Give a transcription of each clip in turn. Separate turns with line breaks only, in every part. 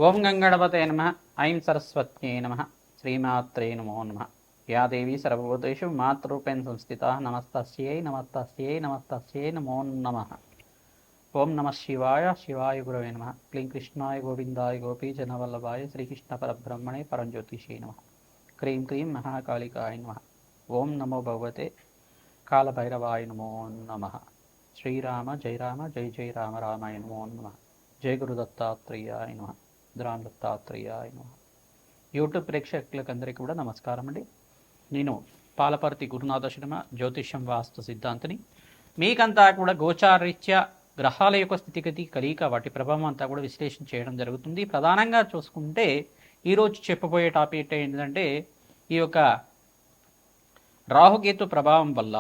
ఓం గంగణపతే నమ. ఐం సరస్వత్యై నమ. శ్రీమాత్రే నమో నమ. యా దేవీ సర్వభూతేషు మాతృరూపేణ సంస్థితా నమస్తస్యై నమస్తస్యై నమస్తస్యై నమో నమ. ఓం నమ శివాయ. శివాయ గురవే నమ. క్లీం కృష్ణాయ గోవిందాయ గోపీజనవల్లభాయ శ్రీకృష్ణ పరబ్రహ్మణే పరంజ్యోతిషే నమ. క్రీం క్రీం మహాకాళికాయ నమ. ఓం నమో భగవతే కాళభైరవాయ నమో నమ. శ్రీరామ జయ రామ జయ జయ రామ రామాయ నమో నమ. జయ గురు దత్తాత్రేయాయ నమ. రామ్ దత్తాత్రేయాయ నమ. యూట్యూబ్ ప్రేక్షకులకందరికీ కూడా నమస్కారం అండి. నేను పాలపర్తి గురునాథ శర్మ, జ్యోతిష్యం వాస్తు సిద్ధాంతిని. మీకంతా కూడా గోచారీత్యా గ్రహాల యొక్క స్థితిగతి కలియిక వాటి ప్రభావం అంతా కూడా విశ్లేషణ చేయడం జరుగుతుంది. ప్రధానంగా చూసుకుంటే ఈరోజు చెప్పబోయే టాపిక్ ఏంటంటే ఈ యొక్క రాహుకేతు ప్రభావం వల్ల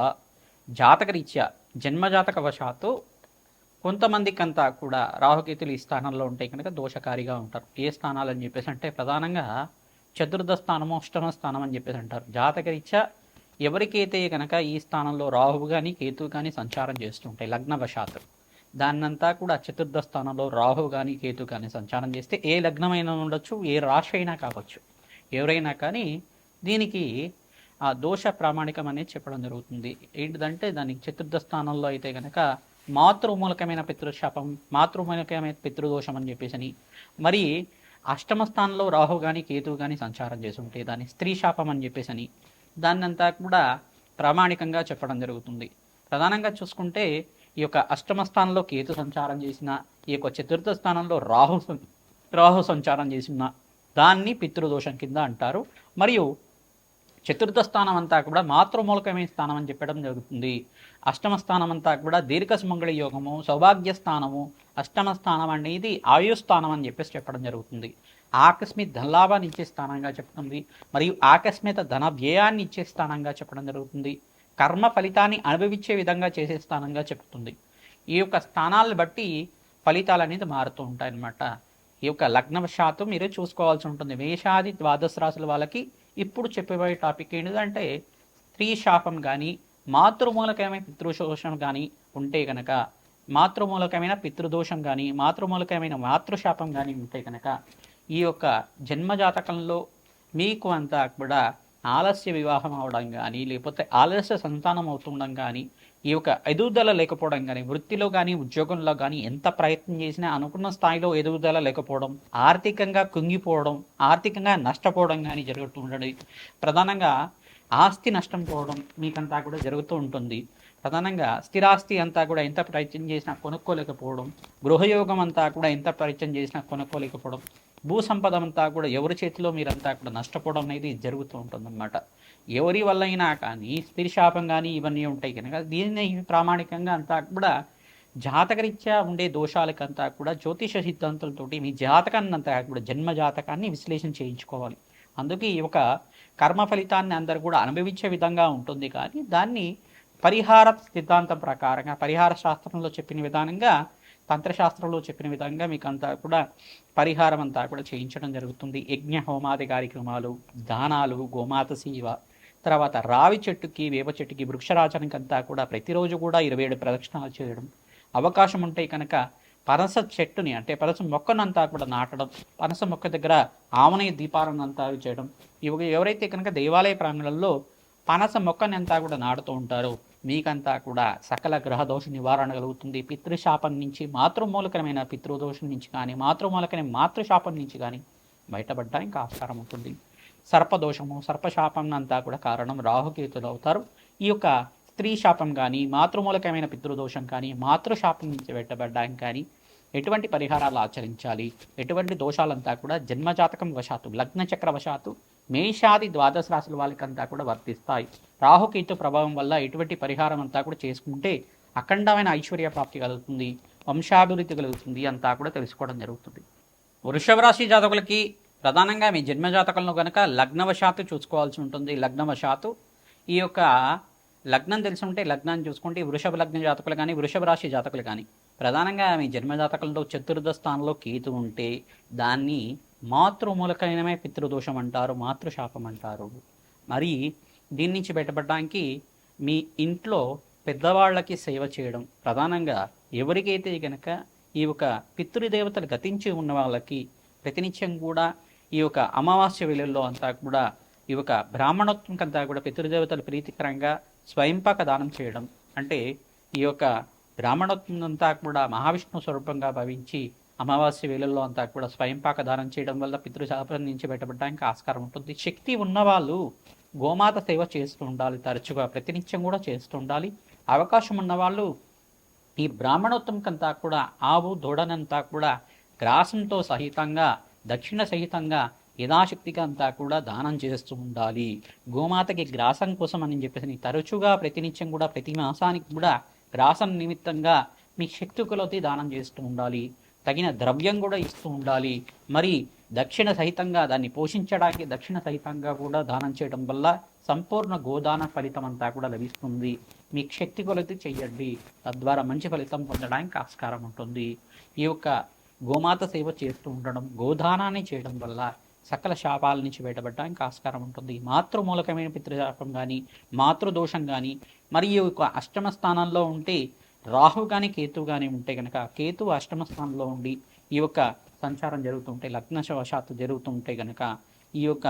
జాతకరీత్యా జన్మజాతక వశాత్తు కొంతమందికి అంతా కూడా రాహుకేతులు ఈ స్థానంలో ఉంటే కనుక దోషకారిగా ఉంటారు. ఏ స్థానాలు అని చెప్పేసి అంటే ప్రధానంగా చతుర్థ స్థానము, అష్టమ స్థానం అని చెప్పేసి అంటారు. జాతకరీత్యా ఎవరికైతే కనుక ఈ స్థానంలో రాహువు కానీ కేతువు కానీ సంచారం చేస్తుంటాయి లగ్నవశాత్తు, దాన్నంతా కూడా చతుర్థ స్థానంలో రాహువు కానీ కేతు కానీ సంచారం చేస్తే ఏ లగ్నమైనా ఉండొచ్చు, ఏ రాశి అయినా కావచ్చు, ఎవరైనా కానీ దీనికి ఆ దోష ప్రామాణికం అనేది చెప్పడం జరుగుతుంది. ఏంటిదంటే దానికి చతుర్థ స్థానంలో అయితే కనుక మాతృమూలకమైన పితృశాపం, మాతృమూలకమైన పితృదోషం అని చెప్పేసి, మరి అష్టమ స్థానంలో రాహు కానీ కేతువు కానీ సంచారం చేస్తుంటే దాన్ని స్త్రీ శాపం అని చెప్పేసి దాన్నంతా కూడా ప్రామాణికంగా చెప్పడం జరుగుతుంది. ప్రధానంగా చూసుకుంటే ఈ యొక్క అష్టమ స్థానంలో కేతు సంచారం చేసిన, ఈ యొక్క చతుర్థ స్థానంలో రాహు సంచారం చేసిన దాన్ని పితృదోషం కింద అంటారు. మరియు చతుర్థ స్థానం అంతా కూడా మాతృమూలకమైన స్థానం అని చెప్పడం జరుగుతుంది. అష్టమ స్థానం అంతా కూడా దీర్ఘ సుమంగళ యోగము, సౌభాగ్య స్థానము, అష్టమ స్థానం అనేది ఆయుస్థానం అని చెప్పేసి చెప్పడం జరుగుతుంది. ఆకస్మిక ధనలాభాన్ని ఇచ్చే స్థానంగా చెప్తుంది, మరియు ఆకస్మిక ధన వ్యయాన్ని ఇచ్చే స్థానంగా చెప్పడం జరుగుతుంది. కర్మ ఫలితాన్ని అనుభవించే విధంగా చేసే స్థానంగా చెప్తుంది. ఈ యొక్క స్థానాలను బట్టి ఫలితాలు అనేది మారుతూ ఉంటాయి అన్నమాట. ఈ యొక్క లగ్నవశాత్తు మీరు చూసుకోవాల్సి ఉంటుంది. మేషాది ద్వాదశ రాశుల వాళ్ళకి ఇప్పుడు చెప్పబోయే టాపిక్ ఏంటంటే స్త్రీ శాపం కానీ మాతృమూలకమైన పితృదోషం కానీ ఉంటే కనుక, మాతృమూలకమైన పితృదోషం కానీ మాతృమూలకమైన మాతృశాపం కానీ ఉంటే కనుక ఈ యొక్క జన్మజాతకంలో మీకు అంతా కూడా ఆలస్య వివాహం అవడం కానీ, లేకపోతే ఆలస్య సంతానం అవుతుండడం కానీ, ఈ యొక్క ఎదుగుదల లేకపోవడం కానీ, వృత్తిలో కానీ ఉద్యోగంలో కానీ ఎంత ప్రయత్నం చేసినా అనుకున్న స్థాయిలో ఎదుగుదల లేకపోవడం, ఆర్థికంగా కుంగిపోవడం, ఆర్థికంగా నష్టపోవడం కానీ జరుగుతూ ఉండడం, ప్రధానంగా ఆస్తి నష్టం పోవడం మీకంతా కూడా జరుగుతూ ఉంటుంది. ప్రధానంగా స్థిరాస్తి అంతా కూడా ఎంత ప్రయత్నం చేసినా కొనుక్కోలేకపోవడం, గృహయోగం అంతా కూడా ఎంత ప్రయత్నం చేసినా కొనుక్కోలేకపోవడం, భూ సంపద అంతా కూడా ఎవరి చేతిలో మీరంతా కూడా నష్టపోవడం అనేది జరుగుతూ ఉంటుందన్నమాట. ఎవరి వల్ల అయినా కానీ స్త్రీ శాపం కానీ ఇవన్నీ ఉంటాయి కనుక దీన్ని ప్రామాణికంగా అంతా కూడా జాతకరీత్యా ఉండే దోషాలకంతా కూడా జ్యోతిష సిద్ధాంతాలతో మీ జాతకాన్ని అంతా కూడా జన్మ జాతకాన్ని విశ్లేషణ చేయించుకోవాలి. అందుకే ఈ యొక్క కర్మ ఫలితాన్ని అందరూ కూడా అనుభవించే విధంగా ఉంటుంది. కానీ దాన్ని పరిహార సిద్ధాంతం ప్రకారంగా, పరిహార శాస్త్రంలో చెప్పిన విధానంగా, తంత్రశాస్త్రంలో చెప్పిన విధంగా మీకు అంతా కూడా పరిహారం అంతా కూడా చేయించడం జరుగుతుంది. యజ్ఞ హోమాది కార్యక్రమాలు, దానాలు, గోమాత సేవ, తర్వాత రావి చెట్టుకి వేప చెట్టుకి వృక్షరాజానికి అంతా కూడా ప్రతిరోజు కూడా 27 ప్రదక్షిణాలు చేయడం, అవకాశం ఉంటే కనుక పనస చెట్టుని అంటే పనస మొక్కనంతా కూడా నాటడం, పనస మొక్క దగ్గర ఆమనయ దీపాలను అంతా చేయడం. ఎవరైతే కనుక దేవాలయ ప్రాంగణంలో పనస మొక్కని అంతా కూడా నాటుతూ ఉంటారో మీకంతా కూడా సకల గ్రహదోష నివారణ కలుగుతుంది. పితృశాపం నుంచి, మాతృమూలకమైన పితృదోషం నుంచి కానీ, మాతృమూలకమైన మాతృశాపం నుంచి కానీ బయటపడడానికి ఆస్కారం ఉంటుంది. సర్పదోషము, సర్పశాపం అంతా కూడా కారణం రాహుకేతులు అవుతారు. ఈ యొక్క స్త్రీ శాపం కానీ, మాతృమూలకమైన పితృదోషం కానీ, మాతృశాపం నుంచి బయటపడడానికి కానీ ఎటువంటి పరిహారాలు ఆచరించాలి, ఎటువంటి దోషాలంతా కూడా జన్మజాతకం వశాత్తు, లగ్న చక్ర వశాత్తు మేషాది ద్వాదశ రాశుల వాళ్ళకంతా కూడా వర్తిస్తాయి. రాహుకేతు ప్రభావం వల్ల ఎటువంటి పరిహారం అంతా కూడా చేసుకుంటే అఖండమైన ఐశ్వర్య ప్రాప్తి కలుగుతుంది, వంశాభివృద్ధి కలుగుతుంది అంతా కూడా తెలుసుకోవడం జరుగుతుంది. వృషభ రాశి జాతకులకి ప్రధానంగా మీ జన్మజాతకంలో కనుక లగ్నవశాత్తు చూసుకోవాల్సి ఉంటుంది. లగ్నవశాత్తు ఈ యొక్క లగ్నం తెలిసి ఉంటే లగ్నాన్ని చూసుకుంటే వృషభ లగ్న జాతకులు కానీ, వృషభ రాశి జాతకులు కానీ ప్రధానంగా మీ జన్మజాతకంలో చతుర్థ స్థానంలో కేతు ఉంటే దాన్ని మాతృమూలకమైన పితృదోషం అంటారు, మాతృశాపం అంటారు. మరి దీని నుంచి బయటపడడానికి మీ ఇంట్లో పెద్దవాళ్ళకి సేవ చేయడం, ప్రధానంగా ఎవరికైతే కనుక ఈ ఒక పితృదేవతలు గతించి ఉన్న వాళ్ళకి ప్రతినిత్యం కూడా ఈ యొక్క అమావాస్య వేళల్లో అంతా కూడా ఈ యొక్క బ్రాహ్మణోత్వం కంతా కూడా పితృదేవతలు ప్రీతికరంగా స్వయంపాక దానం చేయడం, అంటే ఈ యొక్క బ్రాహ్మణోత్వం అంతా కూడా మహావిష్ణు స్వరూపంగా భావించి అమావాస్య వేళల్లో అంతా కూడా స్వయంపాక దానం చేయడం వల్ల పితృశాపం నుంచి బయటపడడానికి ఆస్కారం ఉంటుంది. శక్తి ఉన్నవాళ్ళు గోమాత సేవ చేస్తూ ఉండాలి, తరచుగా ప్రతినిత్యం కూడా చేస్తూ ఉండాలి. అవకాశం ఉన్నవాళ్ళు ఈ బ్రాహ్మణోత్తంకంతా కూడా ఆవు దూడనంతా కూడా గ్రాసంతో సహితంగా దక్షిణ సహితంగా యథాశక్తిగా అంతా కూడా దానం చేస్తూ ఉండాలి. గోమాతకి గ్రాసం కోసం అని చెప్పేసి తరచుగా ప్రతినిత్యం కూడా ప్రతి మాసానికి కూడా గ్రాసం నిమిత్తంగా మీ శక్తి కొలది దానం చేస్తూ ఉండాలి. తగిన ద్రవ్యం కూడా ఇస్తూ ఉండాలి. మరి దక్షిణ సహితంగా దాన్ని పోషించడానికి దక్షిణ సహితంగా కూడా దానం చేయడం వల్ల సంపూర్ణ గోదాన ఫలితం అంతా కూడా లభిస్తుంది. మీకు శక్తి కొలది చెయ్యండి, తద్వారా మంచి ఫలితం పొందడానికి ఆస్కారం ఉంటుంది. ఈ యొక్క గోమాత సేవ చేస్తూ ఉండడం, గోదానాన్ని చేయడం వల్ల సకల శాపాల నుంచి బయటపడడానికి ఆస్కారం ఉంటుంది. మాతృమూలకమైన పితృశాపం కానీ మాతృదోషం కానీ మరియు ఒక అష్టమ స్థానంలో ఉంటే రాహు కానీ కేతు కానీ ఉంటే కనుక కేతు అష్టమ స్థానంలో ఉండి ఈ యొక్క సంచారం జరుగుతుంటే లగ్నవశాత్తు జరుగుతుంటే కనుక ఈ యొక్క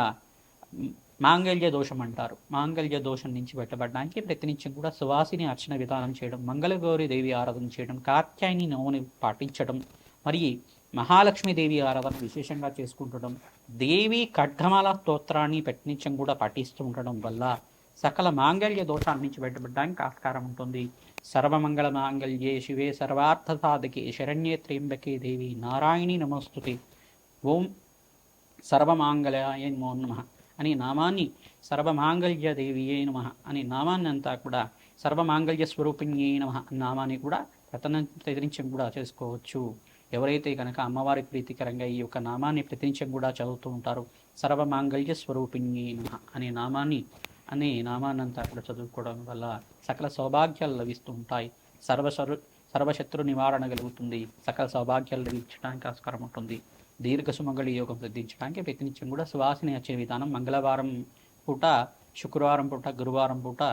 మాంగళ్య దోషం అంటారు. మాంగళ్య దోషం నుంచి బయటపడడానికి ప్రతినిత్యం కూడా సువాసిని అర్చన విధానం చేయడం, మంగళగౌరి దేవి ఆరాధన చేయడం, కాత్యాయని నవని పాటించడం, మరి మహాలక్ష్మీదేవి ఆరాధన విశేషంగా చేసుకుంటడం, దేవి ఖడ్గమాల స్తోత్రాన్ని ప్రతినిత్యం కూడా పఠిస్తూ ఉండడం వల్ల సకల మాంగళ్య దోషాల నుంచి బయటపడడానికి ఆస్కారం ఉంటుంది. సర్వమంగళ మాంగళ్యే శివే సర్వార్థ సాధకే శరణ్యే త్ర్యంబకే దేవి నారాయణి నమస్తుతే. ఓం సర్వమాంగళ్యాయ నమో నమః అనే నామాన్ని, సర్వమాంగళ్య దేవియే నమః అనే నామాన్ని అంతా కూడా సర్వమాంగళ్య స్వరూపిణ్యే నమః నామాన్ని కూడా ప్రతినిత్యం కూడా చేసుకోవచ్చు. ఎవరైతే కనుక అమ్మవారికి ప్రీతికరంగా ఈ యొక్క నామాన్ని ప్రతినిత్యం కూడా చదువుతూ ఉంటారో సర్వమాంగళ్య స్వరూపిణ్యే నమః అనే నామాన్నంతా కూడా చదువుకోవడం వల్ల సకల సౌభాగ్యాలు లభిస్తూ ఉంటాయి. సర్వశత్రు నివారణ కలుగుతుంది. సకల సౌభాగ్యాలు లభించడానికి ఆస్కారం ఉంటుంది. దీర్ఘ సుమంగళి యోగం సిద్ధించడానికి ప్రతినిత్యం కూడా సువాసిని వచ్చే విధానం మంగళవారం పూట, శుక్రవారం పూట, గురువారం పూట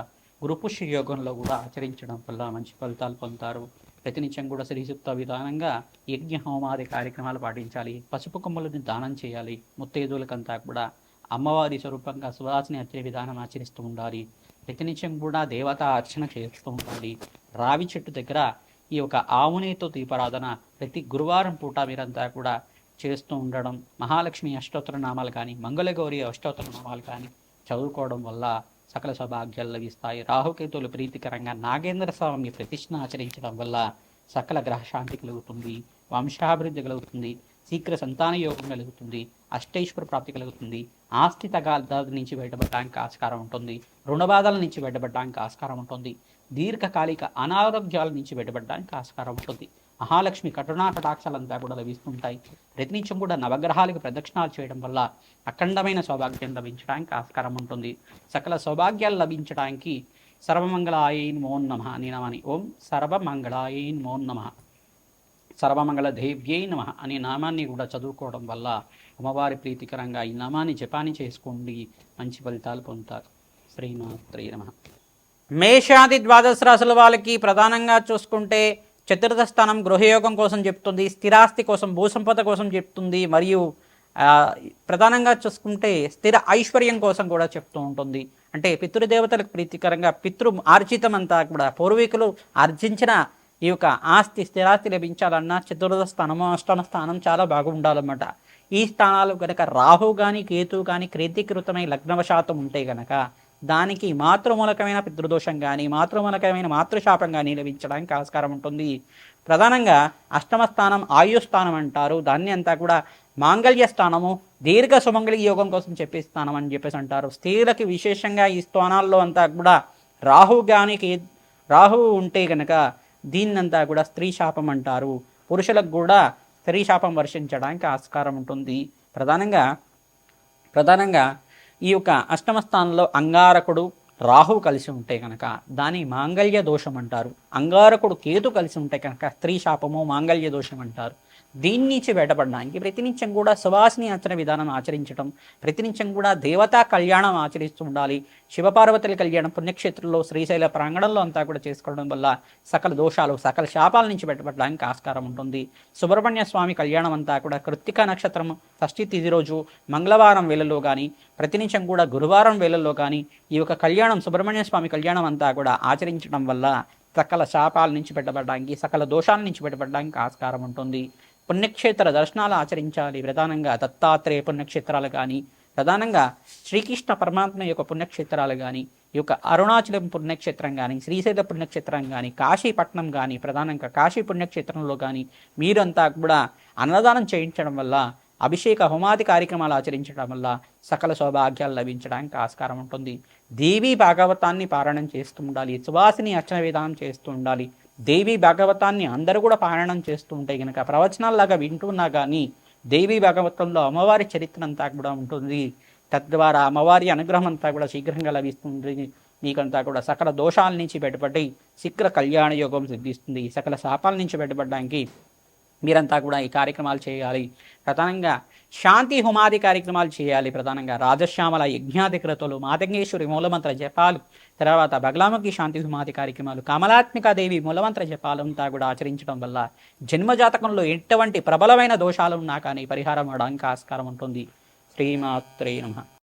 గురుపుష్య యోగంలో కూడా ఆచరించడం వల్ల మంచి ఫలితాలు పొందుతారు. ప్రతినిత్యం కూడా శ్రీసూక్త విధానంగా యజ్ఞ హోమాది కార్యక్రమాలు పాటించాలి. పసుపు కొమ్ములని దానం చేయాలి. ముత్తైదువులకంతా కూడా అమ్మవారి స్వరూపంగా సువాసిని వచ్చే విధానం ఆచరిస్తూ ఉండాలి. ప్రతినిత్యం కూడా దేవతా అర్చన చేస్తూ ఉండాలి. రావి చెట్టు దగ్గర ఈ యొక్క ఆవునేతో దీపారాధన ప్రతి గురువారం పూట మీరంతా కూడా చేస్తూ ఉండడం, మహాలక్ష్మి అష్టోత్తర నామాలు కానీ మంగళగౌరి అష్టోత్తర నామాలు కానీ చదువుకోవడం వల్ల సకల సౌభాగ్యాలు లభిస్తాయి. రాహుకేతువులు ప్రీతికరంగా నాగేంద్ర స్వామిని ప్రతిష్ఠ ఆచరించడం వల్ల సకల గ్రహశాంతి కలుగుతుంది, వంశాభివృద్ధి కలుగుతుంది, శీఘ్ర సంతాన యోగం కలుగుతుంది, అష్టైశ్వర ప్రాప్తి కలుగుతుంది, ఆస్తి తగాదాల నుంచి బయటపడడానికి ఆస్కారం ఉంటుంది, రుణబాధల నుంచి బయటపడడానికి ఆస్కారం ఉంటుంది, దీర్ఘకాలిక అనారోగ్యాల నుంచి బయటపడడానికి ఆస్కారం ఉంటుంది. మహాలక్ష్మి కరుణా కటాక్షాలంతా కూడా లభిస్తుంటాయి. ప్రతినిత్యం కూడా నవగ్రహాలకు ప్రదక్షిణాలు చేయడం వల్ల అఖండమైన సౌభాగ్యం లభించడానికి ఆస్కారం ఉంటుంది. సకల సౌభాగ్యాలు లభించడానికి సర్వమంగళాయ నమో నమః అనే నామాన్ని, ఓం సర్వమంగళాయ నమో నమః, సర్వమంగళ దేవ్యై నమః అనే నామాన్ని కూడా చదువుకోవడం వల్ల అమ్మవారి ప్రీతికరంగా ఈ నామాన్ని జపాన్ని చేసుకోండి, మంచి ఫలితాలు పొందుతారు. శ్రీమాత్రే నమః. మేషాది ద్వాదశ రాశుల వాళ్ళకి ప్రధానంగా చూసుకుంటే చతుర్థ స్థానం గృహయోగం కోసం చెప్తుంది, స్థిరాస్తి కోసం, భూసంపద కోసం చెప్తుంది, మరియు ప్రధానంగా చూసుకుంటే స్థిర ఐశ్వర్యం కోసం కూడా చెప్తూ ఉంటుంది. అంటే పితృదేవతలకు ప్రీతికరంగా పితృ ఆర్జితం అంతా కూడా పూర్వీకులు ఆర్జించిన ఈ యొక్క ఆస్తి స్థిరాస్తి లభించాలన్నా చతుర్థ స్థానము, అష్టమ స్థానం చాలా బాగుండాలన్నమాట. ఈ స్థానాలు కనుక రాహు కానీ కేతు కానీ క్రీతీకృతమై లగ్నవశాతం ఉంటే కనుక దానికి మాతృమూలకమైన పితృదోషం కానీ మాతృమూలకమైన మాతృశాపం కానీ లభించడానికి ఆస్కారం ఉంటుంది. ప్రధానంగా అష్టమ స్థానం ఆయుస్థానం అంటారు. దాన్ని అంతా కూడా మాంగళ్య స్థానము, దీర్ఘ సుమంగళి యోగం కోసం చెప్పే స్థానం అని చెప్పేసి అంటారు. స్త్రీలకి విశేషంగా ఈ స్థానాల్లో అంతా కూడా రాహు ఉంటే కనుక దీన్నంతా కూడా స్త్రీ శాపం అంటారు. పురుషులకు కూడా స్త్రీ శాపం వర్షించడానికి ఆస్కారం ఉంటుంది. ప్రధానంగా ఈ యొక్క అష్టమ స్థానంలో అంగారకుడు రాహు కలిసి ఉంటే కనుక దాని మాంగళ్య దోషం అంటారు. అంగారకుడు కేతు కలిసి ఉంటే కనుక స్త్రీ శాపము మాంగళ్య దోషం అంటారు. దీని నుంచి బయటపడడానికి ప్రతినిత్యం కూడా సువాసిని ఆచరణ విధానం ఆచరించడం, ప్రతినిత్యం కూడా దేవతా కళ్యాణం ఆచరిస్తూ ఉండాలి. శివపార్వతుల కళ్యాణం పుణ్యక్షేత్రంలో శ్రీశైల ప్రాంగణంలో అంతా కూడా చేసుకోవడం వల్ల సకల దోషాలు, సకల శాపాల నుంచి బయటపడడానికి ఆస్కారం ఉంటుంది. సుబ్రహ్మణ్య స్వామి కళ్యాణం అంతా కూడా కృత్తిక నక్షత్రం షష్ఠి తిథి రోజు మంగళవారం వేళల్లో కానీ, ప్రతినిత్యం కూడా గురువారం వేళల్లో కానీ ఈ యొక్క కళ్యాణం, సుబ్రహ్మణ్య స్వామి కళ్యాణం అంతా కూడా ఆచరించడం వల్ల సకల శాపాల నుంచి బయటపడడానికి, సకల దోషాల నుంచి బయటపడడానికి ఆస్కారం ఉంటుంది. పుణ్యక్షేత్ర దర్శనాలు ఆచరించాలి. ప్రధానంగా దత్తాత్రేయ పుణ్యక్షేత్రాలు కానీ, ప్రధానంగా శ్రీకృష్ణ పరమాత్మ యొక్క పుణ్యక్షేత్రాలు కానీ, ఈ యొక్క అరుణాచలం పుణ్యక్షేత్రం కానీ, శ్రీశైల పుణ్యక్షేత్రం కానీ, కాశీపట్నం కానీ, ప్రధానంగా కాశీ పుణ్యక్షేత్రంలో కానీ మీరంతా కూడా అన్నదానం చేయించడం వల్ల, అభిషేక హోమాది కార్యక్రమాలు ఆచరించడం వల్ల సకల సౌభాగ్యాలు లభించడానికి ఆస్కారం ఉంటుంది. దేవీ భాగవతాన్ని పారాయణం చేస్తూ ఉండాలి. సువాసిని అర్చన విధానం చేస్తూ ఉండాలి. దేవీ భాగవతాన్ని అందరూ కూడా పారాయణం చేస్తూ ఉంటే కనుక, ప్రవచనాల్లాగా వింటున్నా కానీ దేవీ భాగవతంలో అమ్మవారి చరిత్ర అంతా కూడా ఉంటుంది. తద్వారా అమ్మవారి అనుగ్రహం అంతా కూడా శీఘ్రంగా లభిస్తుంది. మీకంతా కూడా సకల దోషాల నుంచి బయటపడి శీఘ్ర కళ్యాణ యోగం సిద్ధిస్తుంది. సకల శాపాల నుంచి బయటపడడానికి మీరంతా కూడా ఈ కార్యక్రమాలు చేయాలి. ప్రధానంగా శాంతి హోమాది కార్యక్రమాలు చేయాలి. ప్రధానంగా రాజశ్యామల యజ్ఞాధికృతులు, మాతంగేశ్వరి మూలమంత్ర జపాలు, తర్వాత బగలాముఖి శాంతి హోమాది కార్యక్రమాలు, కమలాత్మికాదేవి మూలమంత్ర జపాలు అంతా కూడా ఆచరించడం వల్ల జన్మజాతకంలో ఎటువంటి ప్రబలమైన దోషాలు ఉన్నా కానీ పరిహారం అవడానికి ఆస్కారం ఉంటుంది. శ్రీమాత్రే నమః.